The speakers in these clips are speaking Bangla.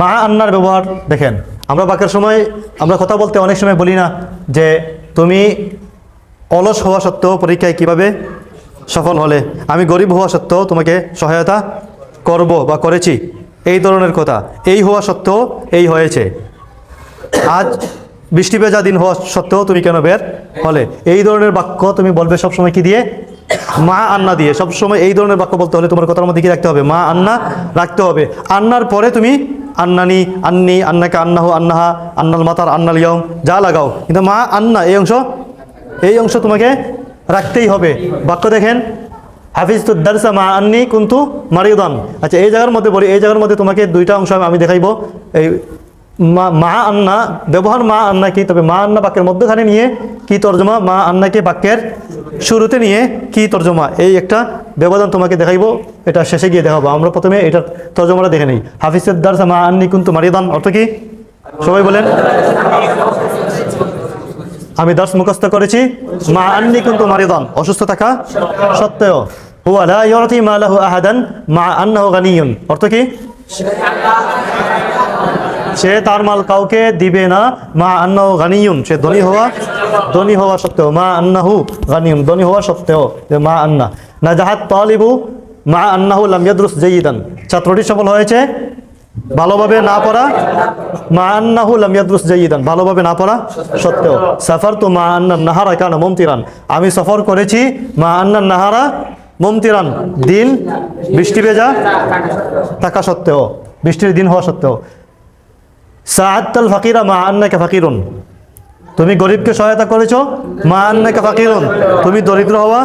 মা আন্নার ব্যবহার দেখেন, আমরা বাক্যের সময় আমরা কথা বলতে অনেক সময় বলি না যে তুমি অলস হওয়া সত্ত্বেও পরীক্ষায় কিভাবে সফল হলে, আমি গরিব হওয়া সত্ত্বেও তোমাকে সহায়তা করব বা করেছি, এই ধরনের কথা। এই হওয়া সত্ত্বেও এই হয়েছে, আজ বৃষ্টি ভেজা দিন হওয়া সত্ত্বেও তুমি কেন বের হলে, এই ধরনের বাক্য তুমি বলবে সবসময় কি দিয়ে? মা আন্না দিয়ে। সবসময় এই ধরনের বাক্য বলতে হলে তোমার কথার মধ্যে কি রাখতে হবে? মা আন্না রাখতে হবে। আন্নার পরে তুমি আন্নানি, আন্নি, আন্নাকা, আন্নাহু, আন্নাহা, আন্নাল মাতার, আন্নাল ইয়ম যা লাগাও, কিন্তু মা আন্না এই অংশ তোমাকে রাখতেই হবে। বাক্য দেখেন, হাফিজতু দারসা মা আন্নি কুনতু মারিদান। আচ্ছা, এই জায়গার মধ্যে বলি, এই জায়গার মধ্যে তোমাকে দুইটা অংশ আমি দেখাইব। এই মা আন্না ব্যবহার, মা আন্না কি, তবে মা আন্না বাক্যের মধ্যখানে নিয়ে কি তর্জমা, মা আন্নাকে বাক্যের শুরুতে নিয়ে কি তর্জমা, এই একটা ব্যবধান তোমাকে দেখাইব। এটা শেষে গিয়ে দেখাবো। আমরা প্রথমে এটার তর্জমাটা দেখে নিই। হাফিজতু দারসা মা আন্নি কুনতু মারিদান অর্থ কি সবাই বলেন? আমি দার্স মুখস্থ করেছি, মা আন্নি কুনতু মারিদান অসুস্থ থাকা সত্ত্বেও। হুয়া লা ইউতি মালাহু আহাদান মা আন্নাহু গানিয়ুন অর্থ কি? সে তার মাল কাউকে দিবে না, মা আন্নাহু গানিয়ুন সে ধনী হওয়া সত্ত্বেও। মা আন্নাহু গানিয়ুন ধনী হওয়া সত্ত্বেও, মা আন্না। নাজাহাত তালিবু মা আন্নাহু লাম ইয়াদরুস জাইয়িদান ছাত্রটি সফল হয়েছে ভালোভাবে না পড়া, মা আন্নাহু লাম ইয়াদরুস জাইয়িদান ভালোভাবে না পড়া সত্ত্বেও। সাফারতু মা আন্নান নাহারা কানা মুমতিরান আমি সফর করেছি মা আন্নান নাহারা মুমতিরান দিন বৃষ্টি ভেজা থাকা সত্ত্বেও, বৃষ্টির দিন হওয়া সত্ত্বেও। সাআদাল ফাকিরা মা আন্নাকা ফাকিরুন তুমি গরিবকে সহায়তা করেছো, মা আন্নাকা ফাকিরুন তুমি দরিদ্র হওয়া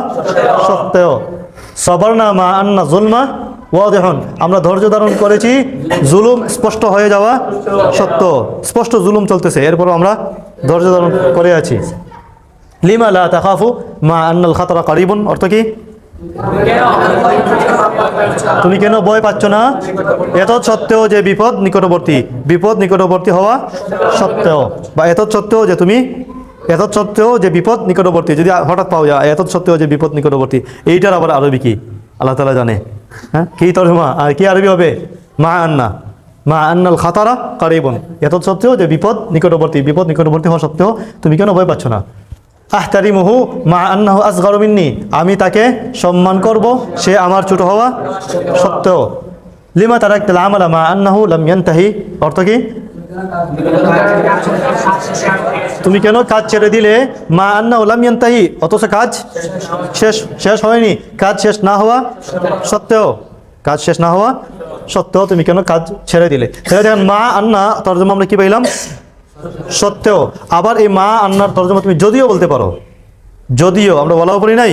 সত্ত্বেও। সবরনা মা আন্না যুলমা ওয়াদিহুন আমরা ধৈর্য ধারণ করেছি জুলুম স্পষ্ট হয়ে যাওয়া সত্ত্বেও। স্পষ্ট জুলুম চলতেছে, এরপরও আমরা ধৈর্য ধারণ করে আছি। লিমা লা তাখাফু মা আন্নাল খাতরা কারিবুন অর্থ কি? তুমি কেন ভয় পাচ্ছ না এত সত্ত্বেও যে বিপদ নিকটবর্তী, বিপদ নিকটবর্তী হওয়া সত্ত্বেও, বা এত সত্ত্বেও যে তুমি, এত সত্ত্বেও যে বিপদ নিকটবর্তী যদি হঠাৎ পাও যায়, এত সত্ত্বেও যে বিপদ নিকটবর্তী, এইটার আবার আরবি কি আল্লাহ তাআলা জানে। হ্যাঁ, কি তর্জমা আর কি আরবি হবে? মা আন্না, মা আন্নাল খাতারা কারিবুন এত সত্ত্বেও যে বিপদ নিকটবর্তী, বিপদ নিকটবর্তী হওয়া সত্ত্বেও তুমি কেন ভয় পাচ্ছ না। আহতারিমুহু মা আন্নাহু আসগারু মিন্নি আমি তাকে সম্মান করব সে আমার ছোট হওয়া সত্ত্বেও। লিমা তারাকতাল আমালা মা আন্নাহু লাম ইয়ানতাহি অর্থ কি? তুমি কেন কাজ ছেড়ে দিলে, মা আন্নাহু লাম ইয়ানতাহি অথচ কাজ শেষ হয়নি, কাজ শেষ না হওয়া সত্ত্বেও, কাজ শেষ না হওয়া সত্ত্বেও তুমি কেন কাজ ছেড়ে দিলে। তাহলে দেখেন মা আন্না তর্জমা আমরা কি পাইলাম? সত্ত্বেও। আবার এই মা আন্নার তর্জমা তুমি যদিও বলতে পারো, যদিও আমরা ওয়ালাও পড়ি নাই,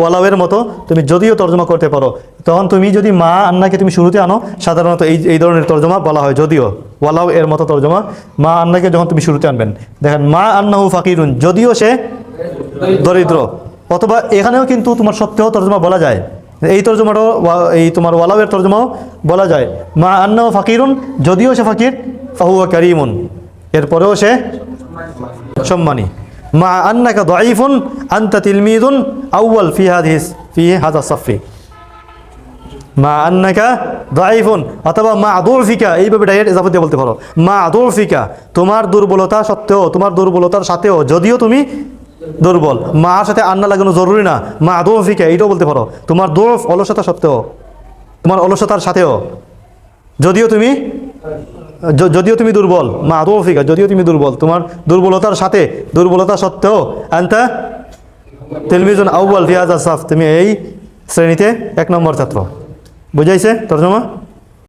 ওয়ালাওয়ের মতো তুমি যদিও তর্জমা করতে পারো। তখন তুমি যদি মা আন্নাকে তুমি শুরুতে আনো, সাধারণত এই ধরনের তর্জমা বলা হয় যদিও, ওয়ালাও এর মতো তর্জমা। মা আন্নাকে যখন তুমি শুরুতে আনবেন, দেখেন মা আন্নাহু ফাকিরুন যদিও সে দরিদ্র, অথবা এখানেও কিন্তু তোমার সত্ত্বেও তর্জমা বলা যায়। এই তর্জমাটাও এই তোমার ওয়ালাওয়ের তর্জমাও বলা যায়। মা আন্নাহু ফাকিরুন যদিও সে ফাকির, ফাহুয়া কারিমুন এরপরেও সে সম্মানী। মা আন্নাকা দাঈফুন আনতা তিলমিযুন আউয়াল ফি হাযা সাফি মা আন্নাকা দাঈফুন অথবা মা দুরফিকা এইভাবে ডাইরেক্ট ইজাফা দিয়ে বলতে পারো। মা দুরফিকা তোমার দুর্বলতা সত্ত্বেও, তোমার দুর্বলতার সাথেও যদিও তুমি দুর্বল, মার সাথে আন্না লাগানো জরুরি না, মা দুরফিকা এইটাও বলতে পারো। তোমার দুরফ অলসতা সত্ত্বেও, তোমার অলসতার সাথেও যদিও তুমি দুর্বল, মা আদৌফিকা যদিও তুমি দুর্বল, তোমার দুর্বলতার সাথে, দুর্বলতা সত্ত্বেও আনতা তিলমিজুন আউয়াল ফি হাযা সাফ তুমি এই শ্রেণীতে 1 নম্বর ছাত্র। বুঝাইছে তর্জমা?